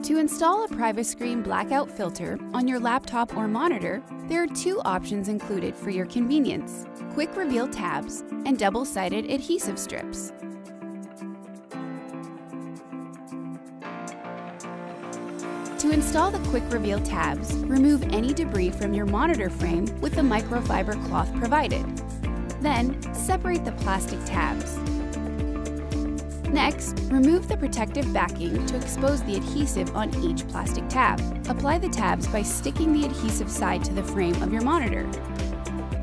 To install a Privascreen blackout filter on your laptop or monitor, there are two options included for your convenience: quick reveal tabs and double-sided adhesive strips. To install the quick reveal tabs, remove any debris from your monitor frame with the microfiber cloth provided. Then, separate the plastic tabs. Next, remove the protective backing to expose the adhesive on each plastic tab. Apply the tabs by sticking the adhesive side to the frame of your monitor.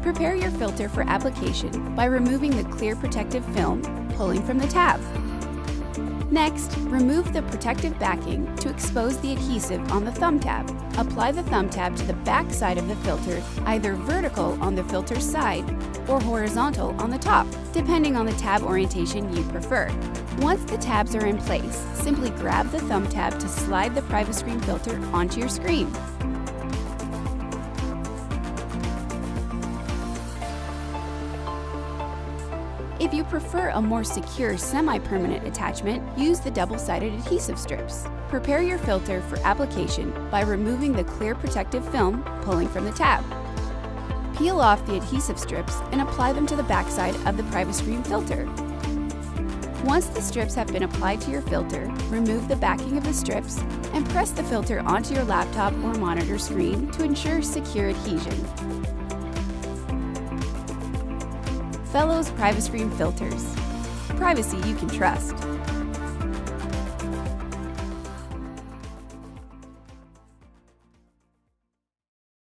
Prepare your filter for application by removing the clear protective film, pulling from the tab. Next, remove the protective backing to expose the adhesive on the thumb tab. Apply the thumb tab to the back side of the filter, either vertical on the filter's side or horizontal on the top, depending on the tab orientation you prefer. Once the tabs are in place, simply grab the thumb tab to slide the Privascreen filter onto your screen. If you prefer a more secure semi-permanent attachment, use the double-sided adhesive strips. Prepare your filter for application by removing the clear protective film, pulling from the tab. Peel off the adhesive strips and apply them to the backside of the Privascreen filter. Once the strips have been applied to your filter, remove the backing of the strips and press the filter onto your laptop or monitor screen to ensure secure adhesion. Fellowes Privascreen filters. Privacy you can trust.